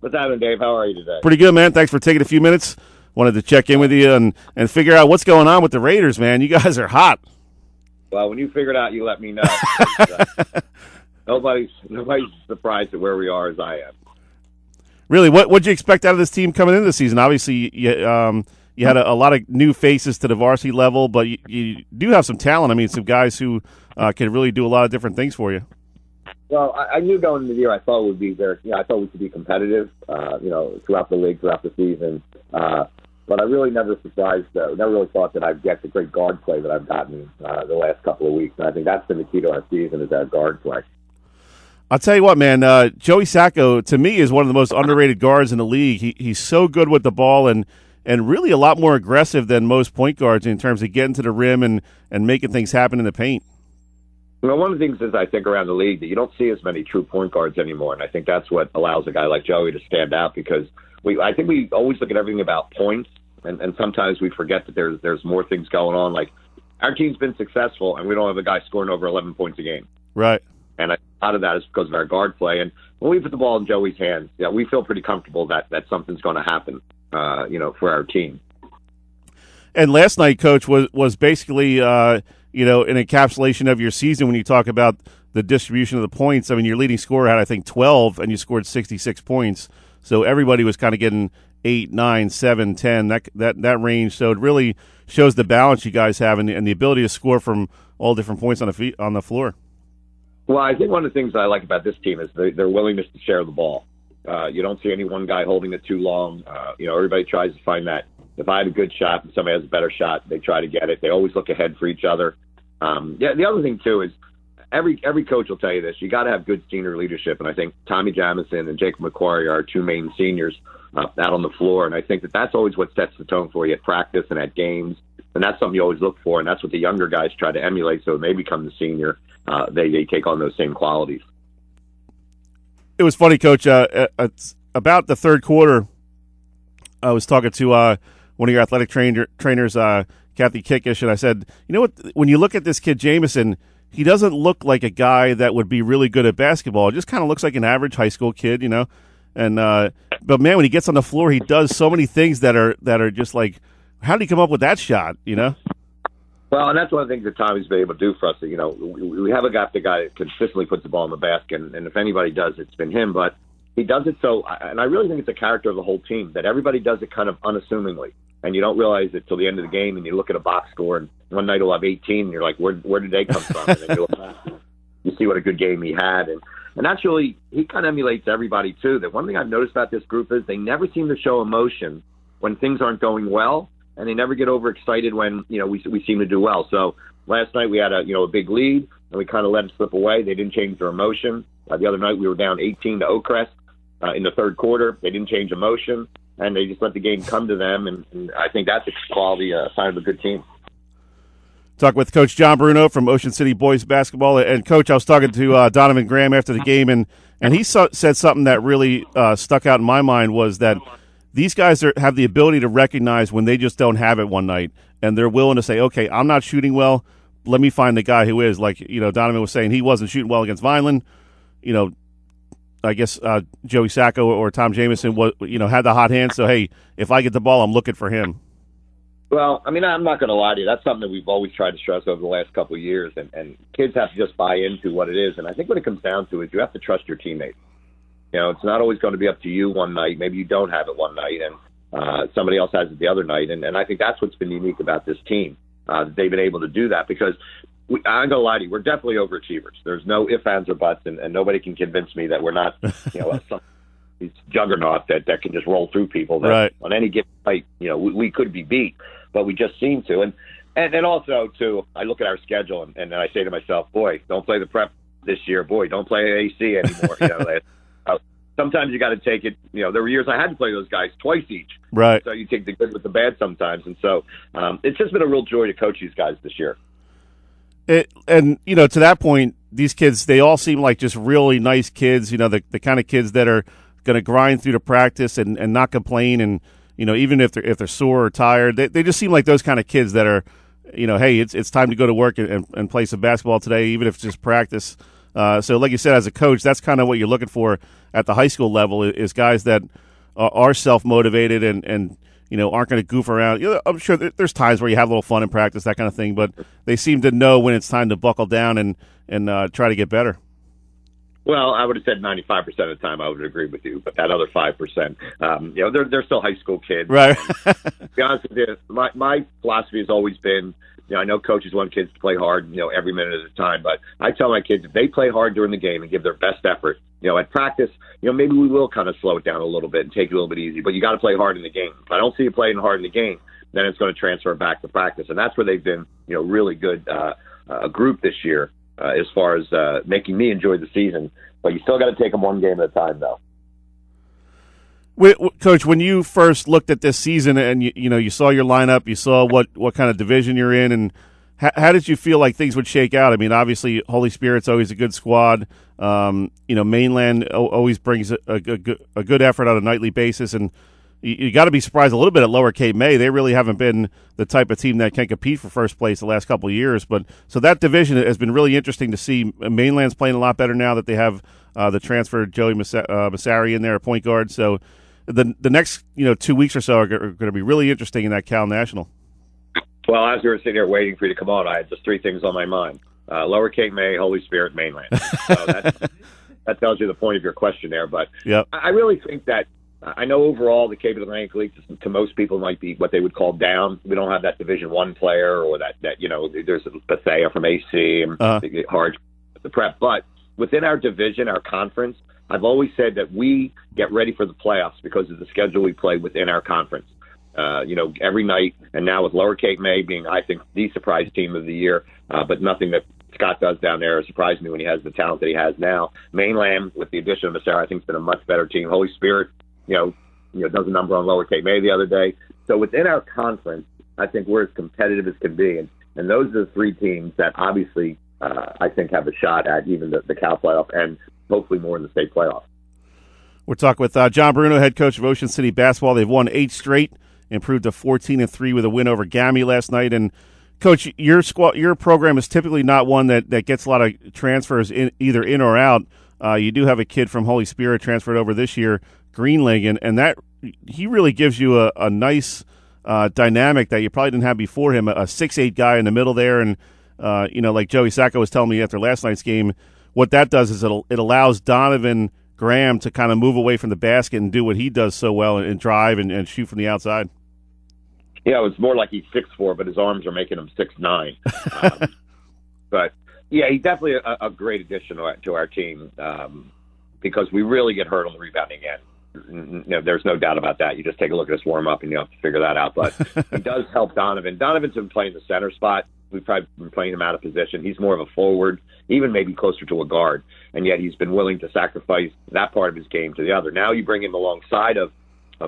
What's happening, Dave? How are you today? Pretty good, man. Thanks for taking a few minutes. Wanted to check in with you and figure out what's going on with the Raiders, man. You guys are hot. Well, when you figure it out, you let me know. Nobody's surprised at where we are as I am. Really, what'd you expect out of this team coming into the season? Obviously, you had a lot of new faces to the varsity level, but you do have some talent. I mean, some guys who can really do a lot of different things for you. Well, I knew going into the year I thought it would be very. I thought we could be competitive. Throughout the league, throughout the season. But I really never really thought that I'd get the great guard play that I've gotten the last couple of weeks. And I think that's been the key to our season is that guard play. I'll tell you what, man. Joey Sacco, to me, is one of the most underrated guards in the league. He's so good with the ball and really a lot more aggressive than most point guards in terms of getting to the rim and making things happen in the paint. Well, one of the things is I think around the league that you don't see as many true point guards anymore, and I think that's what allows a guy like Joey to stand out because I think we always look at everything about points, and sometimes we forget that there's more things going on. Like our team's been successful, and we don't have a guy scoring over 11 points a game. Right. And a lot of that is because of our guard play. And when we put the ball in Joey's hands, we feel pretty comfortable that something's going to happen, for our team. And last night, Coach, was basically, an encapsulation of your season when you talk about the distribution of the points. I mean, your leading scorer had, I think, 12, and you scored 66 points. So everybody was kind of getting 8, 9, 7, 10, that range. So it really shows the balance you guys have and the ability to score from all different points on the floor. Well, I think one of the things I like about this team is their willingness to share the ball. You don't see any one guy holding it too long. Everybody tries to find that. If I have a good shot and somebody has a better shot, they try to get it. They always look ahead for each other. The other thing, too, is every coach will tell you this. You got to have good senior leadership, and I think Tommy Jamison and Jacob McQuarrie are our two main seniors out on the floor, and I think that's always what sets the tone for you at practice and at games, and that's something you always look for, and that's what the younger guys try to emulate, so when they become the senior, they take on those same qualities. It was funny, Coach. About the third quarter, I was talking to one of your athletic trainers, Kathy Kickish, and I said, you know what, when you look at this kid, Jamison, he doesn't look like a guy that would be really good at basketball. It just kind of looks like an average high school kid, And but man, when he gets on the floor, he does so many things that are just like, how did he come up with that shot? Well, and that's one of the things that Tommy's been able to do for us. We have a guy that consistently puts the ball in the basket, and if anybody does, it's been him. But he does it so, and I really think it's a character of the whole team that everybody does it kind of unassumingly, and you don't realize it till the end of the game, and you look at a box score, and one night he'll have 18, and you're like, where did they come from? And then you look back, you see what a good game he had, and that's really, he kind of emulates everybody too. That one thing I've noticed about this group is they never seem to show emotion when things aren't going well, and they never get overexcited when we seem to do well. So last night we had a big lead, and we kind of let it slip away. They didn't change their emotion. The other night we were down 18 to Oakcrest in the third quarter. They didn't change emotion, and they just let the game come to them. And I think that's a quality sign of a good team. Talk with Coach John Bruno from Ocean City Boys Basketball. And, Coach, I was talking to Donovan Graham after the game, and he said something that really stuck out in my mind was that these guys have the ability to recognize when they just don't have it one night, and they're willing to say, okay, I'm not shooting well. Let me find the guy who is. Like, Donovan was saying he wasn't shooting well against Vineland. I guess Joey Sacco or Tom Jamison had the hot hand. So, hey, if I get the ball, I'm looking for him. Well, I mean, I'm not going to lie to you. That's something that we've always tried to stress over the last couple of years, and kids have to just buy into what it is. And I think what it comes down to is you have to trust your teammates. It's not always going to be up to you one night. Maybe you don't have it one night, and somebody else has it the other night. And I think that's what's been unique about this team. They've been able to do that because I'm going to lie to you. We're definitely overachievers. There's no ifs, ands, or buts, and nobody can convince me that we're not, some juggernaut that can just roll through people. That right. On any given night, we could be beat, but we just seem to. And also, too, I look at our schedule and I say to myself, boy, don't play the prep this year. Boy, don't play AC anymore. Sometimes you got to take it. There were years I had to play those guys twice each. Right. So you take the good with the bad sometimes. And so it's just been a real joy to coach these guys this year. To that point, these kids, they all seem like just really nice kids, the kind of kids that are going to grind through the practice and not complain. And, even if they're sore or tired, they just seem like those kind of kids that are, hey, it's time to go to work and play some basketball today, even if it's just practice. So like you said, as a coach, that's kind of what you're looking for at the high school level is guys that are self-motivated and aren't going to goof around. I'm sure there's times where you have a little fun in practice, that kind of thing, but they seem to know when it's time to buckle down and try to get better. Well, I would have said 95% of the time I would agree with you, but that other 5%, they're still high school kids. Right. To be honest with you, my philosophy has always been, I know coaches want kids to play hard, every minute at a time, but I tell my kids if they play hard during the game and give their best effort, at practice, maybe we will kind of slow it down a little bit and take it a little bit easy, but you got to play hard in the game. If I don't see you playing hard in the game, then it's going to transfer back to practice, and that's where they've been, really good a group this year. As far as making me enjoy the season. But you still got to take them one game at a time, though. Coach, when you first looked at this season and you saw your lineup, you saw what kind of division you're in, and how did you feel like things would shake out? I mean, obviously, Holy Spirit's always a good squad. Mainland always brings a good effort on a nightly basis, and you got to be surprised a little bit at Lower Cape May. They really haven't been the type of team that can compete for first place the last couple of years. But so that division has been really interesting to see. Mainland's playing a lot better now that they have the transfer Joey Massari in there at point guard. So the next 2 weeks or so are going to be really interesting in that Cal National. Well, as we were sitting here waiting for you to come on, I had just three things on my mind: Lower Cape May, Holy Spirit, Mainland. So that tells you the point of your question there. But yep. I really think that. I know overall the Cape Atlantic League to most people might be what they would call down. We don't have that Division I player or that there's a Bethea from AC and hard the prep. But within our division, our conference, I've always said that we get ready for the playoffs because of the schedule we play within our conference. Every night, and now with Lower Cape May being, I think, the surprise team of the year, but nothing that Scott does down there surprised me when he has the talent that he has now. Mainland, with the addition of Massara, I think has been a much better team. Holy Spirit, does a number on Lower Cape May the other day. So within our conference, I think we're as competitive as can be. And those are the three teams that obviously I think have a shot at even the Cal playoff and hopefully more in the state playoff. We're talking with John Bruno, head coach of Ocean City Basketball. They've won 8 straight, improved to 14-3 with a win over GAMI last night. And, Coach, your program is typically not one that gets a lot of transfers either in or out. You do have a kid from Holy Spirit transferred over this year, Greenling, and that he really gives you a nice dynamic that you probably didn't have before him, a 6'8" guy in the middle there. And, like Joey Sacco was telling me after last night's game, what that does is it allows Donovan Graham to kind of move away from the basket and do what he does so well and drive and shoot from the outside. Yeah, it's more like he's 6'4", but his arms are making him 6'9". But, yeah, he's definitely a great addition to our team because we really get hurt on the rebounding end. There's no doubt about that. You just take a look at his warm-up and you have to figure that out. But he does help Donovan. Donovan's been playing the center spot. We've probably been playing him out of position. He's more of a forward, even maybe closer to a guard, and yet he's been willing to sacrifice that part of his game to the other. Now you bring him alongside of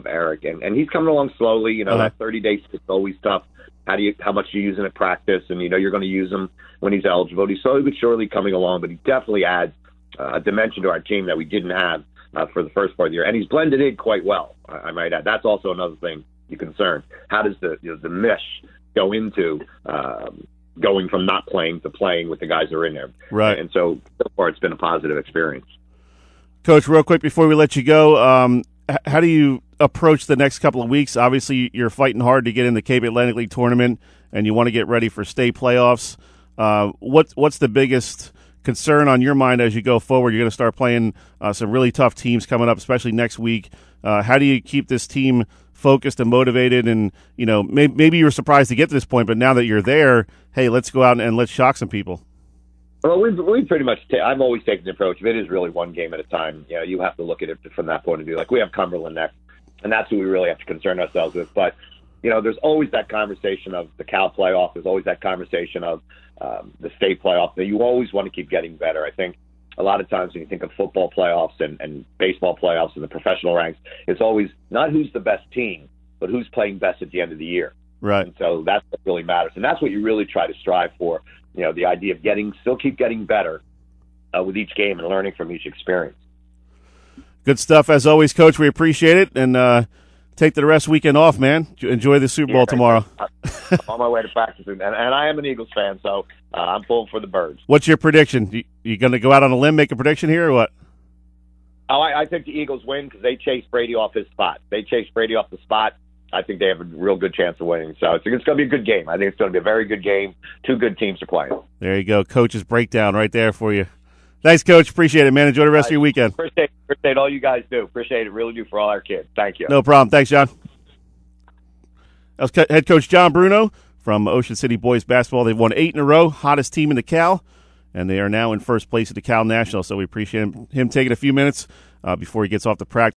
Eric, and he's coming along slowly. That 30-day is always tough. How much you use him at practice, and you're going to use him when he's eligible. He's slowly but surely coming along, but he definitely adds a dimension to our team that we didn't have for the first part of the year, and he's blended in quite well. I might add. That's also another thing you're concerned. How does the mesh go into going from not playing to playing with the guys that are in there? Right. And so far it's been a positive experience. Coach, real quick before we let you go, how do you approach the next couple of weeks? Obviously, you're fighting hard to get in the Cape Atlantic League tournament, and you want to get ready for state playoffs. What's the biggest concern on your mind as you go forward? You're going to start playing some really tough teams coming up, especially next week. How do you keep this team focused and motivated? And maybe you were surprised to get to this point, but now that you're there, hey, let's go out and let's shock some people. Well, we pretty much. I've always taken the approach. If it is really one game at a time, you have to look at it from that point of view. Like we have Cumberland next, and that's who we really have to concern ourselves with. But there's always that conversation of the Cal playoff. There's always that conversation of the state playoff. You always want to keep getting better. I think a lot of times when you think of football playoffs and baseball playoffs and the professional ranks, it's always not who's the best team, but who's playing best at the end of the year. Right. And so that's what really matters, and that's what you really try to strive for. The idea of still keep getting better with each game and learning from each experience. Good stuff as always, Coach. We appreciate it, and take the rest weekend off, man. Enjoy the Super Bowl tomorrow. I'm on my way to practice, and I am an Eagles fan, so I'm pulling for the Birds. What's your prediction? You going to go out on a limb, make a prediction here, or what? Oh, I think the Eagles win because they chased Brady off his spot. They chased Brady off the spot. I think they have a real good chance of winning. So it's going to be a good game. I think it's going to be a very good game. Two good teams are playing. There you go. Coach's breakdown right there for you. Thanks, Coach. Appreciate it, man. Enjoy the rest of your weekend. Appreciate all you guys do. Appreciate it. Really do for all our kids. Thank you. No problem. Thanks, John. That was head coach John Bruno from Ocean City Boys Basketball. They've won 8 in a row, hottest team in the Cal, and they are now in first place at the Cal National. So we appreciate him taking a few minutes before he gets off the practice.